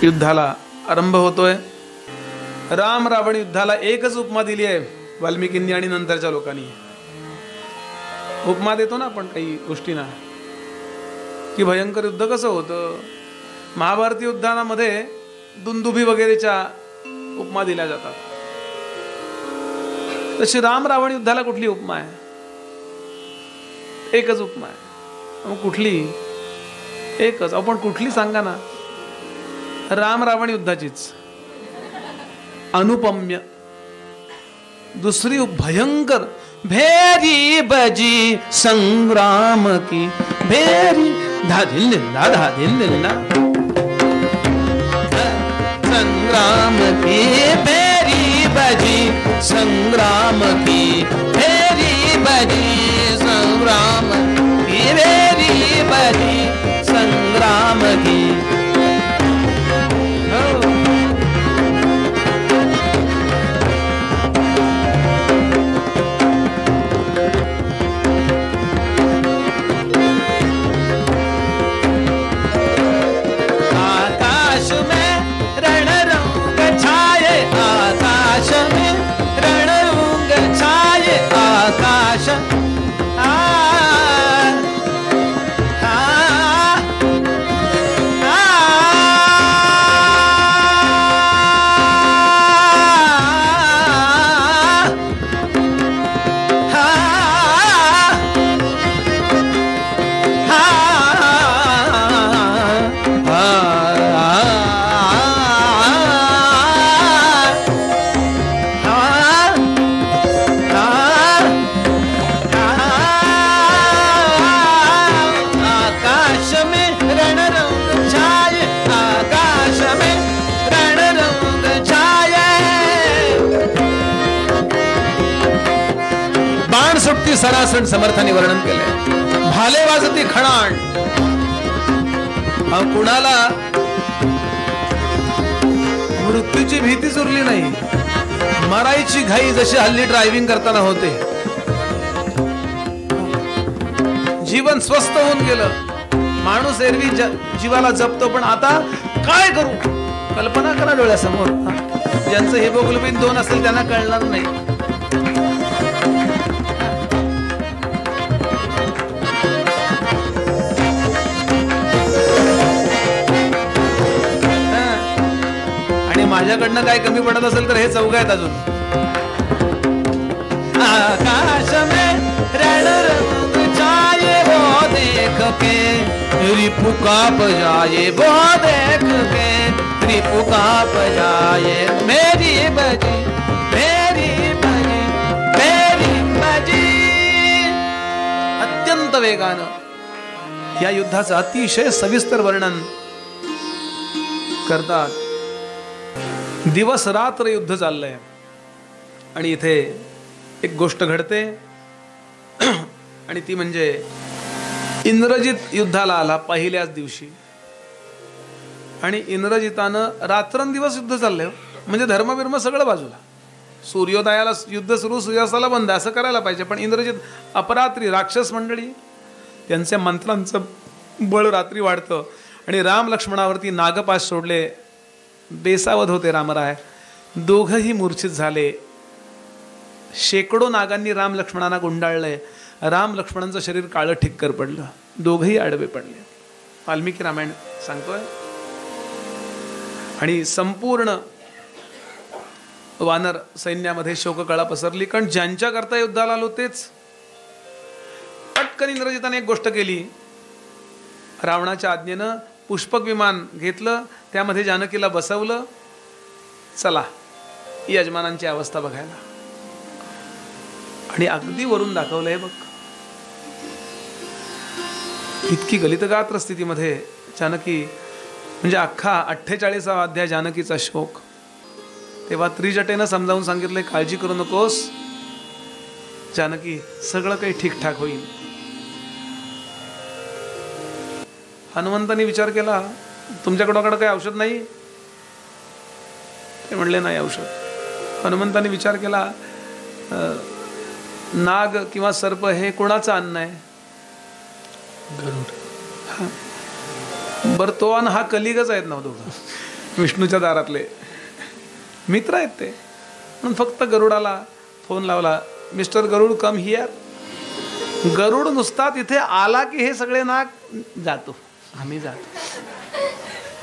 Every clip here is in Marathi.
युद्धाला आरंभ होतोय. राम रावण युद्धाला एकच उपमा दिली आहे वाल्मिकींनी आणि नंतरच्या लोकांनी. उपमा देतो ना आपण काही गोष्टींना की भयंकर युद्ध कसं होतं. महाभारती युद्धामध्ये दुंदुभी वगैरेच्या उपमा दिल्या जातात. तशी राम रावण युद्धाला कुठली उपमा आहे? एकच उपमा आहे. मग कुठली? एकच. आपण कुठली सांगा ना. राम रावण युद्धाचीच. अनुपम्य. दुसरी भयंकर भेरी बजी संग्राम की भेरी धादिल दिल्ला धादिल दिल्ला संग्राम की भेरी बजी संग्राम की भेरी बजी संग्राम की भेरी बजी संग्राम की. सरासर समर्थाने वर्णन केले. भाले वाजती खणाण. कुणाला मृत्यूची भीतीच उरली नाही. मरायची घाई जशी हल्ली ड्रायव्हिंग करताना होते. जीवन स्वस्थ होऊन गेलं. माणूस एरवी जीवाला जपतो, पण आता काय करू? कल्पना करा डोळ्यासमोर. ज्यांचं हिमोग्लोबिन 2 असेल त्यांना कळणार नाही. माझ्याकडनं काय कमी पडत असेल तर हे चौघ आहेत अजून. आकाश में रण रंग छाये वो देख के रिपु कांप जाए वो देख के रिपु कांप जाए मेरी बजी मेरी बजी मेरी बजी. अत्यंत वेगानं या युद्धाचं अतिशय सविस्तर वर्णन करतात. दिवस रात्र युद्ध चाललंय आणि इथे एक गोष्ट घडते आणि ती म्हणजे इंद्रजित युद्धाला आला पहिल्याच दिवशी. आणि इंद्रजितानं रात्रंदिवस युद्ध चाललंय. म्हणजे धर्मबिर्म सगळं बाजूला. सूर्योदयाला युद्ध सुरू, सूर्यास्ताला बंद, असं करायला पाहिजे. पण इंद्रजित अपरात्री राक्षस मंडळी त्यांच्या मंत्रांचं बळ रात्री वाढतं आणि राम लक्ष्मणावरती नागपाश सोडले. बेसावध होते रामराय. दोघंही मूर्छित झाले. शेकडो नागांनी राम लक्ष्मणांना गुंडाळलंय. राम लक्ष्मणांचं शरीर काळं ठिक्कर पडलं. दोघंही आडवे पडले. वाल्मिकी रामायण सांगतोय. आणि संपूर्ण वानर सैन्यामध्ये शोककळा पसरली. कारण ज्यांच्या करता युद्धाला आलो तेच. पटकन इंद्रजिताने एक गोष्ट केली. रावणाच्या आज्ञेनं पुष्पक विमान घेतलं, त्यामध्ये जानकीला बसवलं. चला यजमानांची अवस्था बघायला. आणि अगदी वरून दाखवलंय बघ. इतकी गलितगात्र स्थितीमध्ये जानकी, म्हणजे अख्खा 48वा अध्याय जानकीचा शोक. तेव्हा त्रिजटेनं समजावून सांगितलंय, काळजी करू नकोस जानकी, सगळं काही ठीकठाक होईल. हनुमंतांनी विचार केला, तुमच्याकडं काही औषध नाही? ते म्हणले नाही औषध. हनुमंतांनी विचार केला, नाग किंवा सर्प हे कोणाचं अन्न आहे? गरुड. बरं, तो अन्न हा कलिगच आहेत ना दोघं. विष्णूच्या दारातले मित्र आहेत ते. म्हणून फक्त गरुडाला फोन लावला, मिस्टर गरुड कम हियर. गरुड नुसता तिथे आला की हे सगळे नाग जातो, आम्ही जातो.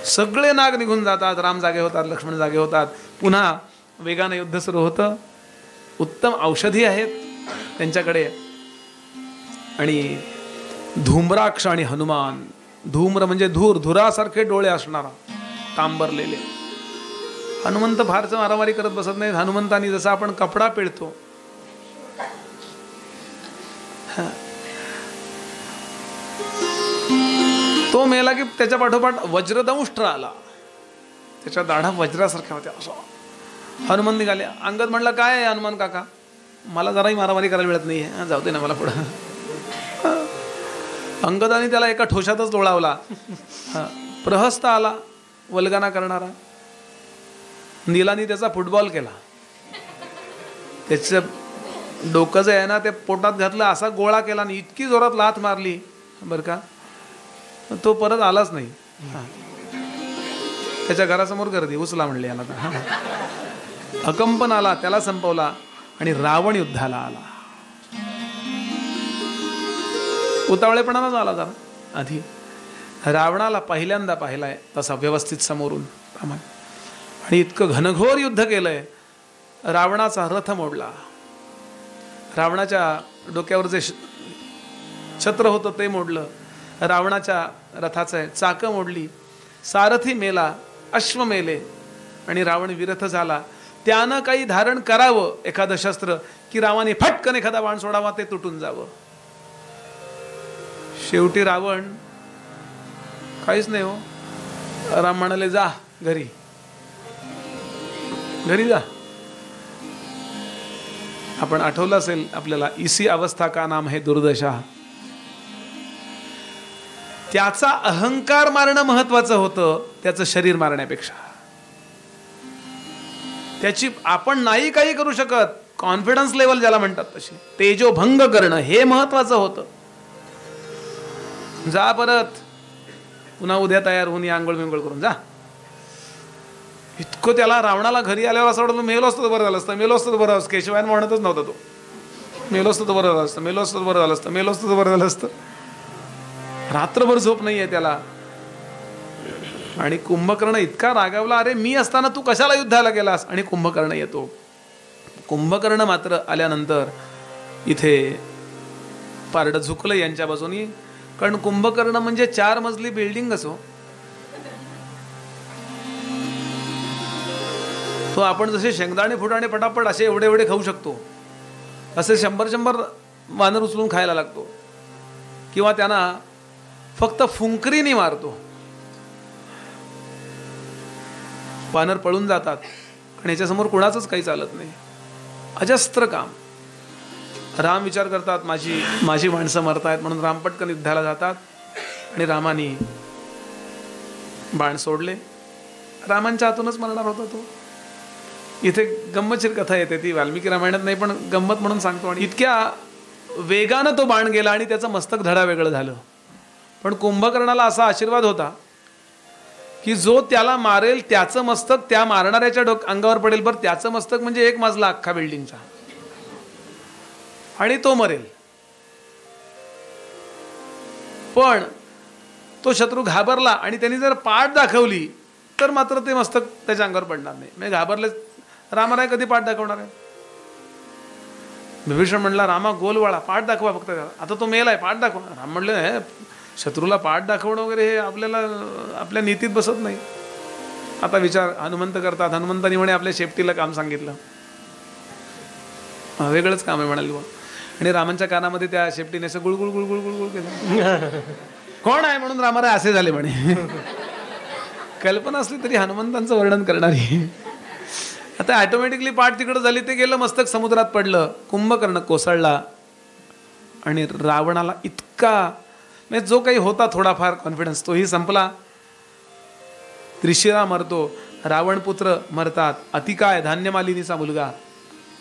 सगळे नाग निघून जातात. राम जागे होतात, लक्ष्मण जागे होतात. पुन्हा वेगानं युद्ध सुरू होतं. उत्तम औषधी आहेत त्यांच्याकडे. आणि धूम्राक्ष आणि हनुमान, धूम्र म्हणजे धुरासारखे डोळे असणारा, तांबरलेले. हनुमंत फारच मारामारी करत बसत नाहीत. हनुमंतानी जसा आपण कपडा पिळतो तो मेला की त्याच्या पाठोपाठ वज्रदंष्ट्र आला. त्याच्या दाढा वज्रासारख्या होत्या. असं हनुमान निघाले. अंगद म्हणला, काय आहे हनुमान काका, मला जराही मारामारी करायला मिळत नाहीये, जाऊ दे ना मला पुढं. अंगदाने त्याला एका ठोशातच लोळावला. प्रहस्त आला वल्गना करणारा. नीलानी त्याचा फुटबॉल केला. त्याचं डोकं जे आहे ना ते पोटात घातलं, असा गोळा केला आणि इतकी जोरात लाथ मारली बरं का, तो परत आलाच नाही. त्याच्या घरासमोर गर्दी, उचला म्हणली याला. अकंपन आला, त्याला संपवला. आणि रावण युद्धाला आला. उतावळेपणानं आला जरा आधी. रावणाला पहिल्यांदा पाहिलाय तसा व्यवस्थित समोरून. आणि इतकं घनघोर युद्ध केलंय. रावणाचा रथ मोडला. रावणाच्या डोक्यावर जे छत्र होतं ते मोडलं. रावणाच्या रथाचं चाकं मोडली. सारथी मेला, अश्व मेले. आणि रावण विरथ झाला. त्यानं काही धारण करावं एखादं शस्त्र की रावाने फटकन एखादा बाण सोडावा, ते तुटून जावं. शेवटी रावण काहीच नाही हो. राम म्हणाले, जा घरी, घरी जा. आपण आठवलं असेल आपल्याला, इसी अवस्था का नाम है दुर्दशा. त्याचा अहंकार मारणं महत्वाचं होतं त्याचं शरीर मारण्यापेक्षा. त्याची आपण नाही काही करू शकत, कॉन्फिडन्स लेवल ज्याला म्हणतात तशी, तेजोभंग करणं हे महत्वाचं होतं. जा परत, पुन्हा उद्या तयार होऊन या, आंघोळ बिंघोळ करून जा. इतकं त्याला रावणाला घरी आल्यावर असं वाटलं, मेलो असतं तर बरं झालं असतं, मेलो असतं तर बरं असतं. केशवायन म्हणतच नव्हता तो, मेलो असतं तर बरं झालं असतं, मेलो असतं तर बरं झालं असतं, मेलो असतं तर बरं झालं असतं. रात्रभर झोप नाहीये त्याला. आणि कुंभकर्ण इतका रागावला, अरे मी असताना तू कशाला युद्धाला गेलास. आणि कुंभकर्ण येतो. कुंभकर्ण मात्र आल्यानंतर इथे पारडं झुकलं यांच्या बाजूनी. कारण कुंभकर्ण म्हणजे 4 मजली बिल्डिंग असो, तो आपण जसे शेंगदाणे फुटाणे पटापट असे एवढे एवढे खाऊ शकतो, असे 100 वानर उचलून खायला लागतो. किंवा त्यांना फक्त फुंकरीने मारतो. वानर पळून जातात आणि याच्यासमोर कुणाचंच काही चालत नाही. अजस्त्र काम. राम विचार करतात, माझी माणसं मरतायत म्हणून राम पटकन युद्धाला जातात. आणि रामाने बाण सोडले. रामांच्या हातूनच मरणार होता तो. इथे गंमतशीर कथा येते, ती वाल्मिकी रामायणात नाही पण गंमत म्हणून सांगतो. आणि इतक्या वेगानं तो बाण गेला आणि त्याचं मस्तक धडा वेगळं झालं. पण कुंभकर्णाला असा आशीर्वाद होता की जो त्याला मारेल त्याचं मस्तक त्या मारणाऱ्याच्या अंगावर पडेल. बरं, त्याचं मस्तक म्हणजे 1 मजला अख्खा बिल्डिंगचा, आणि तो मरेल. पण तो शत्रू घाबरला आणि त्यांनी जर पाठ दाखवली तर मात्र ते मस्तक त्याच्या अंगावर पडणार नाही. म्हणजे घाबरले रामराय कधी पाठ दाखवणार आहे. विभीषण म्हणला, रामा गोलवाळा पाठ दाखवा फक्त. आता तो मेलाय, पाठ दाखवा. राम म्हणले, शत्रूला पाठ दाखवणं वगैरे हे आपल्या नीतीत बसत नाही. आता विचार हनुमंत करतात. हनुमंतानी म्हणे आपल्या शेपटीला काम सांगितलं, वेगळंच काम आहे म्हणाली. आणि रामांच्या कानामध्ये त्या शेपटीने असं गुळगुळ गुळगुळ गुळगुळ केलं. कोण आहे म्हणून रामाराय असे झाले म्हणे. कल्पना असली तरी हनुमंतांचं वर्णन करणारी. आता ऑटोमॅटिकली पाठ तिकडं झाली, ते गेलं, मस्तक समुद्रात पडलं. कुंभकर्ण कोसळला. आणि रावणाला इतका म्हणजे जो काही होता थोडाफार कॉन्फिडन्स तोही संपला. त्रिशिरा मरतो, रावणपुत्र मरतात, अतिकाय धान्यमालिनीचा मुलगा.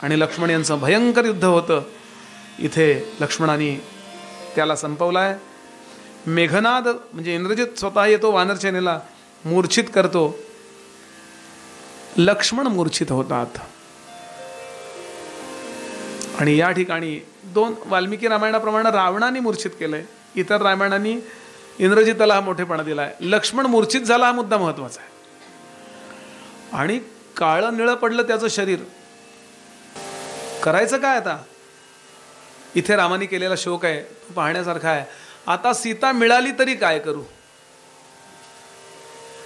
आणि लक्ष्मण यांचं भयंकर युद्ध होतं. इथे लक्ष्मणाने त्याला संपवलाय. मेघनाद म्हणजे इंद्रजित स्वतः येतो वानरसेनेला, मूर्छित करतो. लक्ष्मण मूर्छित होतात. आणि या ठिकाणी दोन वाल्मिकी रामायणाप्रमाणे रावणाने मूर्छित केलंय, इतर रामायणांनी इंद्रजिताला हा मोठेपणा दिलाय. लक्ष्मण मूर्छित झाला हा मुद्दा महत्वाचा आहे. आणि काळं निळं पडलं त्याचं शरीर. करायचं काय आता? इथे रामाने केलेला शोक आहे तो पाहण्यासारखा आहे. आता सीता मिळाली तरी काय करू?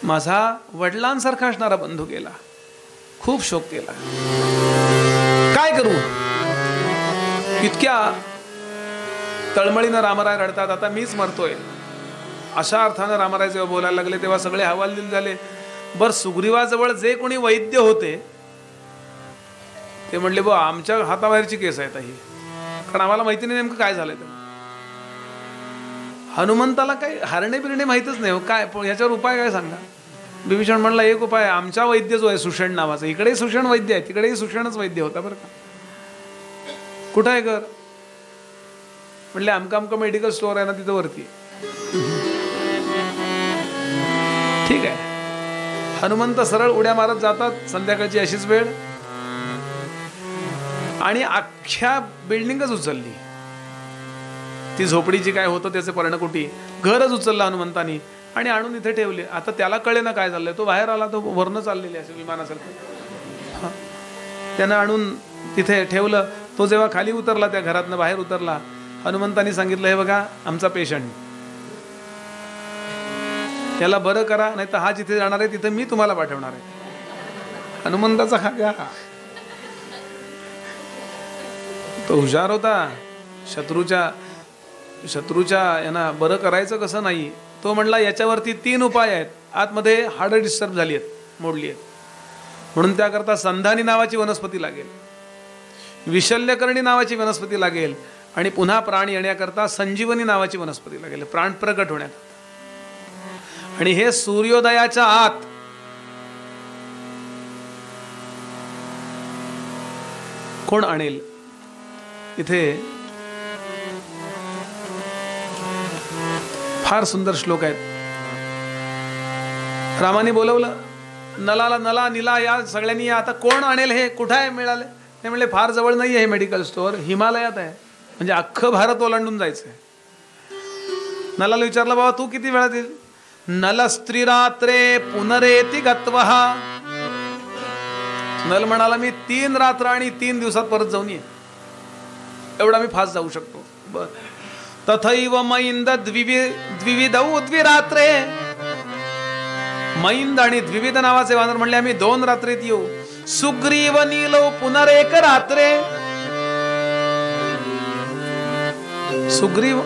माझा वडिलांसारखा असणारा बंधू गेला, खूप शोक केला, काय करू? इतक्या तळमळीनं रामराय रडतात. आता मीच मरतोय अशा अर्थानं रामराय जेव्हा बोलायला लागले तेव्हा सगळे हवालदिल झाले. बर, सुग्रीवाजवळ जे कोणी वैद्य होते ते म्हणले, बा आमच्या हाताबाहेरची केस आहेत ही, कारण आम्हाला माहिती नाही नेमकं काय झालंय. हनुमंताला काही हरणे बिरणे माहितच नाही, काय ह्याच्यावर उपाय काय सांगा. विभीषण म्हणला, एक उपाय, आमचा वैद्य जो आहे सुषण नावाचा, इकडेही सुषण वैद्य आहे तिकडेही सुषणच वैद्य होता बरं का. कुठं आहे घर? म्हणले आमका मेडिकल स्टोअर आहे ना तिथं वरती. ठीक आहे. हनुमंत सरळ उड्या मारत जातात, संध्याकाळची अशीच वेळ, आणि अख्ख्या बिल्डिंगच उचलली. ती झोपडीची काय होतं त्याचे पर्णकुटी घरच उचललं हनुमंतानी आणि आणून इथे ठेवले. आता त्याला कळे ना काय झालंय, तो बाहेर आला, तो वरनं चाललेले असे विमानासारखं. त्यानं आणून तिथे ठेवलं. तो जेव्हा खाली उतरला, त्या घरातनं बाहेर उतरला, हनुमंतानी सांगितलं, हे बघा आमचा पेशंट, त्याला बरं करा, नाही तर हा जिथे जाणार आहे तिथे मी तुम्हाला पाठवणार आहे. हनुमंताचा खागा, तो हुशार होता. शत्रूच्या यांना बरं करायचं कसं नाही. तो म्हणला, याच्यावरती 3 उपाय आहेत. आतमध्ये हाडं डिस्टर्ब झाली आहेत, मोडली आहेत, म्हणून त्याकरता संधानी नावाची वनस्पती लागेल, विशल्यकर्णी नावाची वनस्पती लागेल, आणि पुन्हा प्राण येण्याकरता संजीवनी नावाची वनस्पती लागेल, प्राण प्रकट होण्याकरता. आणि हे सूर्योदयाच्या आत कोण आणेल? इथे फार सुंदर श्लोक आहेत. रामाने बोलवलं नलाला, नला निला या सगळ्यांनी, आता कोण आणेल हे? कुठं आहे? मिळाले? ते म्हणले फार जवळ नाही आहे मेडिकल स्टोअर, हिमालयात आहे, म्हणजे अख्खं भारत ओलांडून जायचंय. नलाला विचारलं, बाबा तू किती वेळात येईल? नल स्त्रीरात्रे पुनरेती गत्वः. नल म्हणाला, मी 3 रात्र आणि 3 दिवसात परत जाऊन ये, एवढा मी फास्ट जाऊ शकतो. बर. तथैव मैंद द्विविधौ द्विरात्रे. मैंद आणि द्विविध नावाचे वानर म्हणले, आम्ही 2 रात्रीत येऊ. सुग्रीव नीलो पुनरेक रात्रे. सुग्रीव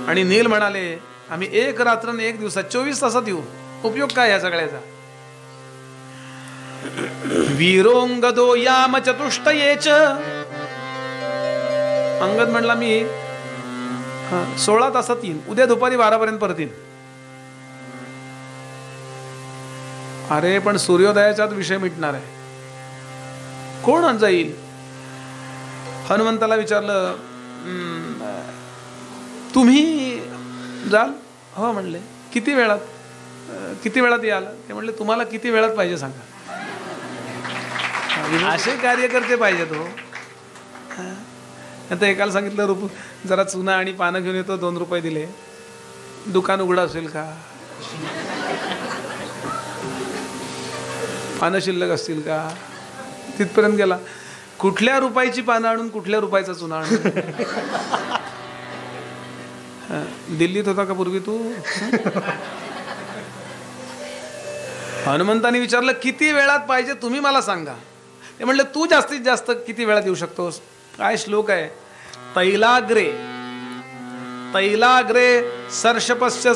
आणि नील म्हणाले, आम्ही 1 रात्र आणि 1 दिवसात 24 तासात येऊ. उपयोग काय या सगळ्याचा? वीरोंगदो याम चतुष्टयेच. अंगद म्हणला, मी 16 तासात येईन, उद्या दुपारी 12 पर्यंत परत येईन. अरे पण सूर्योदयाच्यात विषय मिटणार आहे, कोण जाईल? हनुमंताला विचारलं, तुम्ही जाल? हो म्हणले. किती वेळात याल? ते म्हणले, तुम्हाला किती वेळात पाहिजे सांगा. असे कार्यकर्ते पाहिजेत हो. आता एकाला सांगितलं, जरा चुना आणि पानं घेऊन येतो, 2 रुपये दिले. दुकान उघडं असेल का? पानं शिल्लक असतील का? तिथपर्यंत गेला. कुठल्या रुपयाची पानं आणून कुठल्या रुपयाचा चुना आणून? दिल्लीत होता का पूर्वी तू? हनुमंताने विचारलं, किती वेळात पाहिजे तुम्ही मला सांगा. ते म्हणले, तू जास्तीत जास्त किती वेळात येऊ शकतोस? काय श्लोक आहे? तैलाग्रे सर्षपस्य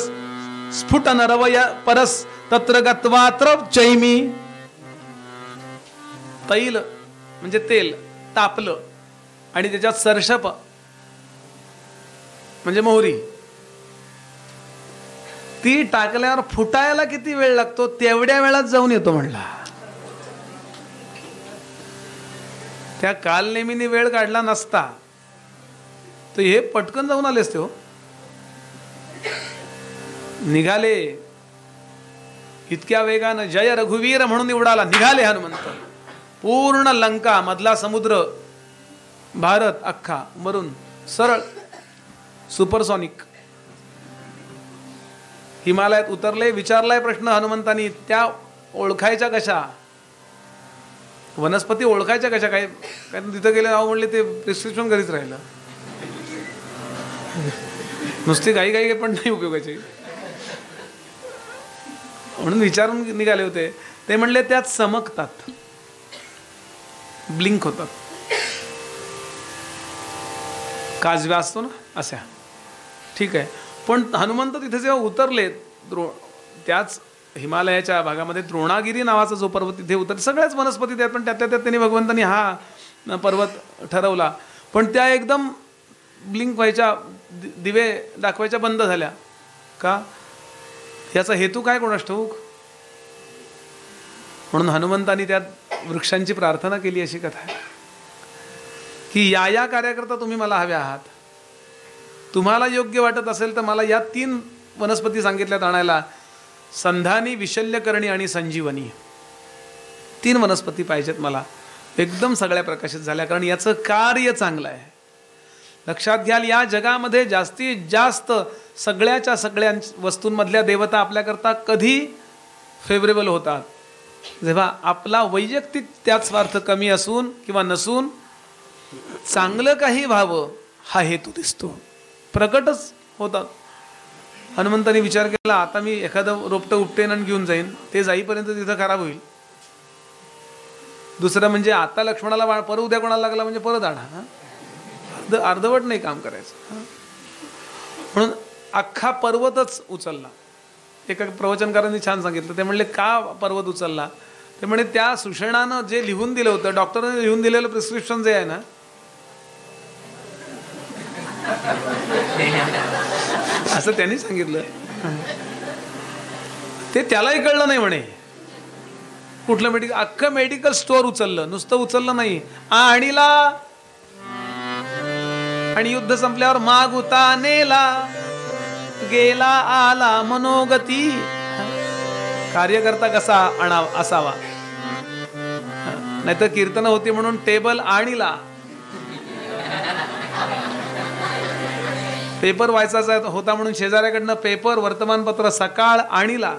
स्फुट नरवय परस तत्र गत्वात्र चैमी. तैल म्हणजे तेल तापलं, आणि त्याच्यात सर्षप म्हणजे मोहरी, ती टाकल्यावर फुटायला किती वेळ लागतो? तेवढ्या वेळात जाऊन येतो म्हणला. त्या कालनेमीने वेळ काढला नसता तर हे पटकन जाऊन आले असते हो. निघाले, इतक्या वेगानं जय रघुवीर म्हणून उडाला, निघाले हनुमंत. पूर्ण लंका मधला समुद्र भारत अख्खा मरून सरळ सुपरसॉनिक हिमालयात उतरले. विचारलाय प्रश्न हनुमंतांनी, त्या ओळखायच्या कशा, वनस्पती ओळखायच्या कशा? काय काय तिथं गेले नाव म्हणले ते प्रिस्क्रिप्शन घरीच राहिलं. नुसती गाई गाई पण नाही उपयोगाची म्हणून विचारून निघाले होते. ते म्हणले त्यात चमकतात, ब्लिंक होतात, काजव्या असतो ना अशा. ठीक आहे, पण हनुमंत तिथे जेव्हा उतरले त्याच हिमालयाच्या भागामध्ये द्रोणागिरी नावाचा जो पर्वत तिथे उतरले, सगळ्याच वनस्पती त्यात, पण त्यातल्या त्यात त्यांनी भगवंतांनी हा पर्वत ठरवला. पण त्या एकदम ब्लिंक व्हायच्या, दिवे दाखवायच्या बंद झाल्या का? याचा हेतू काय कोणास ठाऊक. म्हणून हनुमंतांनी त्यात वृक्षांची प्रार्थना केली. अशी कथा आहे की या कार्याकरता तुम्ही मला हवे आहात, तुम्हाला योग्य वाटत असेल तर मला या 3 वनस्पती सांगितल्यात आणायला, संधानी, विशल्यकरणी आणि संजीवनी. 3 वनस्पती पाहिजेत मला, एकदम सगळ्या प्रकाशित झाल्या, कारण याचं कार्य चांगलं आहे. लक्षात घ्याल, या जगामध्ये जास्तीत जास्त सगळ्याच्या सगळ्या वस्तूंमधल्या देवता आपल्याकरता कधी फेवरेबल होतात? जेव्हा आपला वैयक्तिक त्यात स्वार्थ कमी असून किंवा नसून चांगलं काही व्हावं हा हेतू दिसतो, प्रकटच होतात. हनुमंतांनी विचार केला, आता मी एखादं रोपटं उपटेन आणि घेऊन जाईन, ते जाईपर्यंत तिथं खराब होईल. दुसरं म्हणजे आता लक्ष्मणाला परत उद्या कोणाला लागला म्हणजे परत आणा, अर्धवट नाही काम करायचं. म्हणून अख्खा पर्वतच उचलला. एका प्रवचनकारांनी छान सांगितलं, ते म्हणले का पर्वत उचलला? ते म्हणे त्या सुषेणानं जे लिहून दिलं होतं, डॉक्टरने लिहून दिलेलं प्रिस्क्रिप्शन जे आहे ना, असं त्यांनी सांगितलं, ते त्यालाही कळलं नाही म्हणे. कुठलं मेडिकल, अख्खं मेडिकल स्टोअर उचललं. नुसतं उचललं नाही, आणीला, आणि युद्ध संपल्यावर मागुता नेला, गेला आला मनोगती. कार्यकर्ता कसा असावा, नाहीतर कीर्तन होती म्हणून टेबल आणीला. पेपर वाचायचा होता म्हणून शेजाऱ्याकडनं पेपर, वर्तमानपत्र सकाळ आणीला.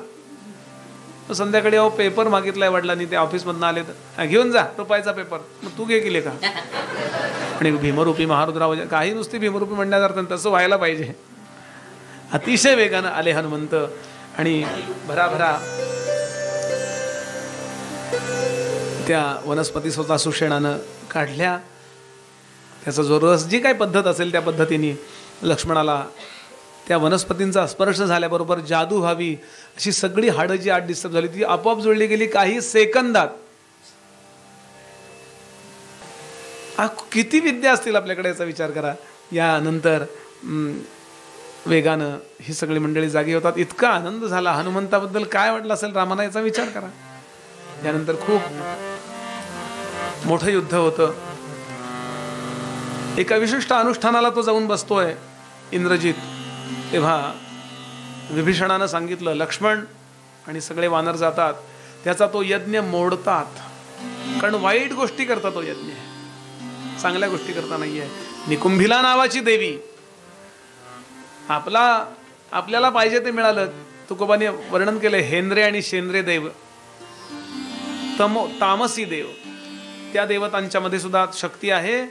संध्याकाळी अहो पेपर मागितलाय वडिलांनी, ते ऑफिसमधून आले तर घेऊन जा रुपयाचा पेपर. मग तू घे केले का? आणि भीमरूपी महारुद्राव, काही नुसती भीमरूपी म्हणण्यासारखं तसं व्हायला पाहिजे. अतिशय वेगानं आले हनुमंत आणि भराभरा त्या वनस्पती स्वतः सुषेणानं काढल्या. त्याचा जो रस, जी काही पद्धत असेल त्या पद्धतीने लक्ष्मणाला त्या वनस्पतींचा स्पर्श झाल्याबरोबर जादू व्हावी अशी सगळी हाडं जी आत डिस्टर्ब झाली ती आपोआप जुळली गेली काही सेकंदात. किती विद्या असतील आपल्याकडे याचा विचार करा. यानंतर वेगानं ही सगळी मंडळी जागी होतात. इतका आनंद झाला. हनुमंताबद्दल काय वाटलं असेल रामाला याचा विचार करा. यानंतर खूप मोठं युद्ध होतं. एका विशिष्ट अनुष्ठानाला तो जाऊन बसतोय इंद्रजित. तेव्हा विभीषणानं सांगितलं लक्ष्मण आणि सगळे वानर जातात, त्याचा तो यज्ञ मोडतात, कारण वाईट गोष्टी करता तो यज्ञ, चांगल्या गोष्टी करता नाहीये. निकुंभिला नावाची देवी, आपल्याला पाहिजे ते मिळालं. तुकोबाने वर्णन केले हेंद्रे आणि शेंद्रे देव, तामसी देव, त्या देवतांच्या मध्ये सुद्धा शक्ती आहे.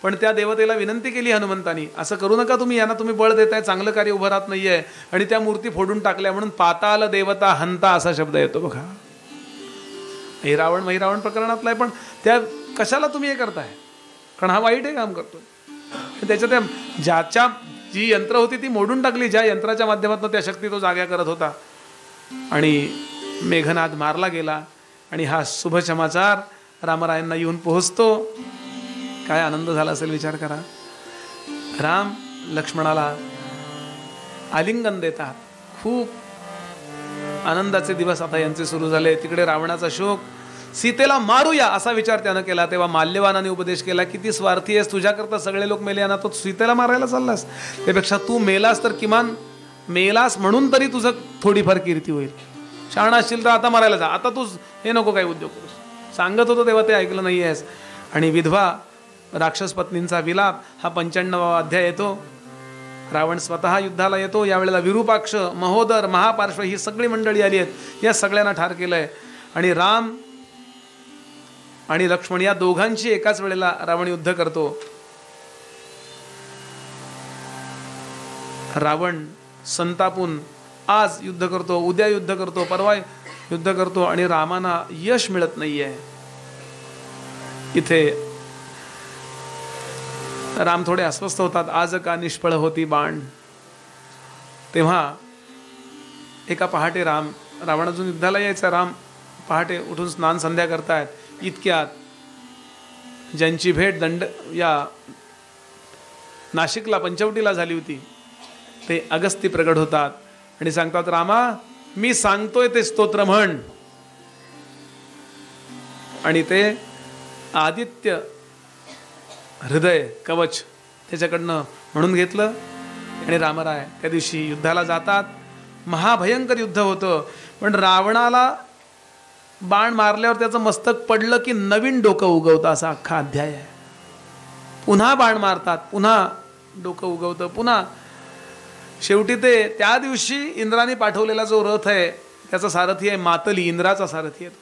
पण त्या देवतेला विनंती केली हनुमंतानी, असं करू नका तुम्ही, यांना तुम्ही बळ देताय, चांगलं कार्य उभं राहत नाहीये. आणि त्या मूर्ती फोडून टाकल्या म्हणून पाताल देवता हंता असा शब्द येतो बघा. हे रावण महिरावण प्रकरणातला आहे. पण त्या कशाला तुम्ही हे करताय, कारण हा वाईट हे काम करतोय. त्याच्या त्या ज्याच्या जी यंत्र होती ती मोडून टाकली, ज्या यंत्राच्या माध्यमातून त्या शक्ती तो जाग्या करत होता. आणि मेघनाद मारला गेला. आणि हा शुभ समाचार रामरायांना येऊन पोहोचतो. काय आनंद झाला असेल विचार करा. राम लक्ष्मणाला आलिंगन देतात. खूप आनंदाचे दिवस आता यांचे सुरू झाले. तिकडे रावणाचा शोक, सीतेला मारूया असा विचार त्यानं केला. तेव्हा माल्यवानाने उपदेश केला, किती स्वार्थी आहेस, तुझ्याकरता सगळे लोक मेले आणि तो सीतेला मारायला चाललास. त्यापेक्षा तू मेलास तर किमान मेलास म्हणून तरी तुझं थोडीफार कीर्ती होईल. शहाणा असशील तर आता मारायला जा, आता तू हे नको काही उद्योग करूस. सांगत होतो तेव्हा ते ऐकलं नाही आहेस. आणि विधवा राक्षस पत्नींचा विलाप हा 95वा अध्याय येतो. रावण स्वतः युद्धाला येतो. यावेळेला विरूपाक्ष, महोदर, महापार्श्व ही सगळी मंडळी आली आहेत. या सगळ्यांना ठार केलंय. आणि राम आणि लक्ष्मण या दोघांची एकाच वेळेला रावण युद्ध करतो. रावण संतापून आज युद्ध करतो, उद्या युद्ध करतो, परवा युद्ध करतो आणि रामाना यश मिळत नाहीये. इथे राम थोडे अस्वस्थ होतात. आज का निष्फळ होती बाण. तेव्हा एका पहाटे रावण अजून युद्धाला यायचा. राम पहाटे उठून स्नान संध्या करतायत. इतक्यात ज्यांची भेट या नाशिकला पंचवटीला झाली होती ते अगस्ती प्रगट होतात आणि सांगतात, रामा मी सांगतोय ते स्तोत्र म्हण. आणि ते आदित्य हृदय कवच त्याच्याकडनं म्हणून घेतलं. आणि रामराय त्या दिवशी युद्धाला जातात. महाभयंकर युद्ध होतं. पण रावणाला बाण मारल्यावर त्याचं मस्तक पडलं की नवीन डोकं उगवतं, असा अख्खा अध्याय आहे. पुन्हा बाण मारतात, पुन्हा डोकं उगवतं, पुन्हा शेवटी ते त्या दिवशी इंद्राने पाठवलेला जो रथ आहे त्याचा सारथी आहे मातली, इंद्राचा सारथी आहे.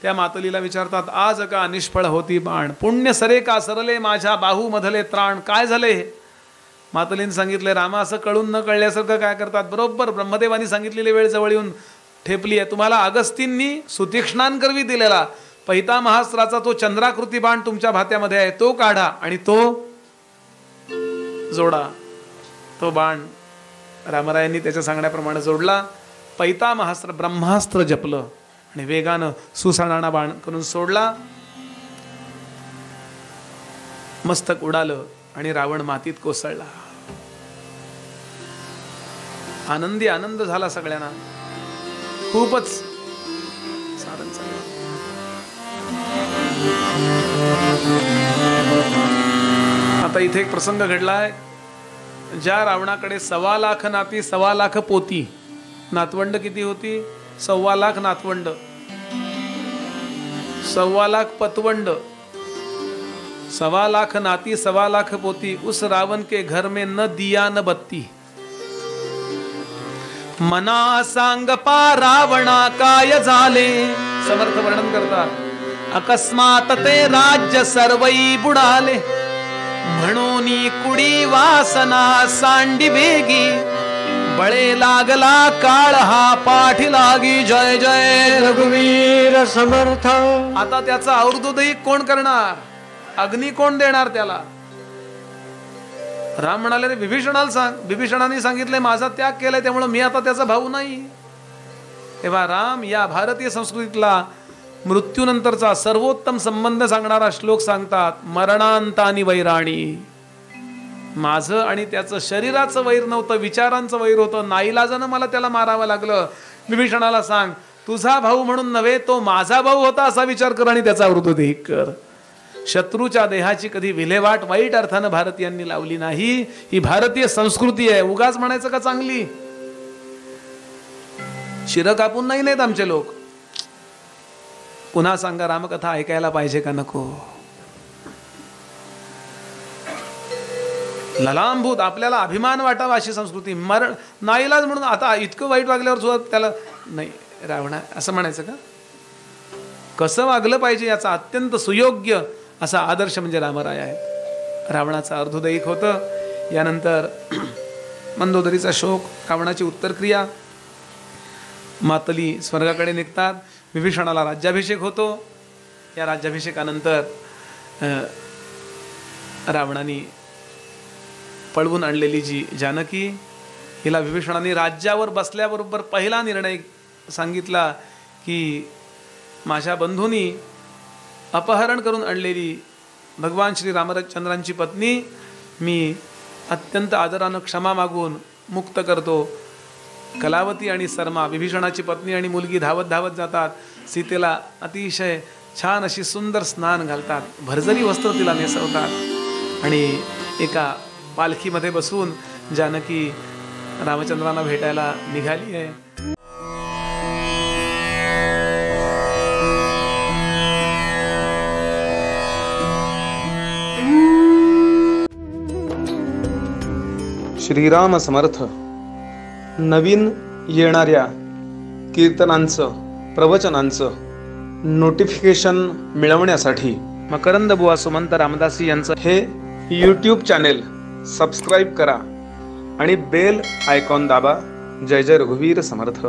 त्या मातलीला विचारतात, आज का निष्फळ होती बाण, पुण्य सरे का सरले माझ्या बाहू मधले त्राण. काय झाले हे? मातलीने सांगितले, रामा असं कळून न कळल्यासारखं काय करतात. बरोबर ब्रह्मदेवानी सांगितलेली वेळ जवळ येऊन ठेपली आहे. तुम्हाला अगस्तींनी सुतीक्ष्णान करवी दिलेला पैतामहास्त्राचा तो चंद्राकृती बाण तुमच्या भात्यामध्ये आहे, तो काढा आणि तो जोडा. तो बाण रामरायांनी त्याच्या सांगण्याप्रमाणे जोडला. पैतामहास्त्र ब्रह्मास्त्र जपलं आणि वेगानं सुसाणाना बाण करून सोडला. मस्तक उडालं आणि रावण मातीत कोसळला. आनंदी आनंद झाला सगळ्यांना, खूपच साधन झालं. आता इथे एक प्रसंग घडलाय. ज्या रावणाकडे 1.25 लाख नाती 1.25 लाख पोती, नातवंड किती होती? 1.25 लाख नातवंड, 1.25 लाख पतवंड, 1.25 लाख नाती 1.25 लाख पोती. उस रावण के घर में न दिया न बत्ती. मना सांग पा रावणा काय झाले. समर्थ वर्णन करतात, अकस्मात ते राज्य सर्वई बुडाले. म्हणून कुडी वासना सांडी वेगी. बळे लागला काळ हा पाठी लागी. जय जय रघुवीर समर्थ. आता त्याचा अवधूतही कोण करणार? अग्नी कोण देणार त्याला? राम म्हणाले, रे विभीषणाला सांग. विभीषणाने सांगितले, माझा त्याग केलाय त्यामुळे मी आता त्याचा भाऊ नाही. तेव्हा राम या भारतीय संस्कृतीतला मृत्यूनंतरचा सर्वोत्तम संबंध सांगणारा श्लोक सांगतात, मरणांतानी वैराणी. माझं आणि त्याचं शरीराचं वैर नव्हतं, विचारांचं वैर होतं. नाईलाजानं मला त्याला मारावं लागलं. विभीषणाला सांग, तुझा भाऊ म्हणून नव्हे, तो माझा भाऊ होता असा विचार कर आणि त्याचा वृत्तदेह कर. शत्रूच्या देहाची कधी विल्हेवाट वाईट अर्थानं भारतीयांनी लावली नाही. ही भारतीय संस्कृती आहे. उगाच म्हणायचं का चांगली? शिर कापून नाही नाहीत आमचे लोक. पुन्हा सांगा, रामकथा ऐकायला पाहिजे का नको? ललांभूत आपल्याला अभिमान वाटावा अशी संस्कृती. मरण नाईलाज म्हणून आता इतकं वाईट वागल्यावर सुद्धा त्याला नाही रावणा असं म्हणायचं का? कसं वागलं पाहिजे याचा अत्यंत सुयोग्य असा आदर्श म्हणजे रामराय आहेत. रावणाचा अर्धोदयिक होतं. यानंतर मंदोदरीचा शोक, रावणाची उत्तरक्रिया. मातली स्वर्गाकडे निघतात. विभीषणाला राज्याभिषेक होतो. या राज्याभिषेकानंतर रावणाने पळवून आणलेली जी जानकी, हिला विभीषणाने राज्यावर बसल्याबरोबर पहिला निर्णय सांगितला की माझ्या बंधूंनी अपहरण करून आणलेली भगवान श्री रामचंद्रांची पत्नी मी अत्यंत आदरानं क्षमा मागून मुक्त करतो. कलावती आणि सरमा विभीषणाची पत्नी आणि मुलगी धावत धावत जातात. सीतेला अतिशय छान अशी सुंदर स्नान घालतात. भरजरी वस्त्र तिला नेसवतात आणि एका पालखीमध्ये बसून जानकी रामचंद्रांना भेटायला निघाली आहे. श्रीराम समर्थ. नवीन येणाऱ्या कीर्तनांचं प्रवचनांचं नोटिफिकेशन मिळवण्यासाठी मकरंद बुवा सुमंत रामदासी यांचं हे यूट्यूब चॅनेल सबस्क्राईब करा आणि बेल आयकॉन दाबा. जय जय रघुवीर समर्थ.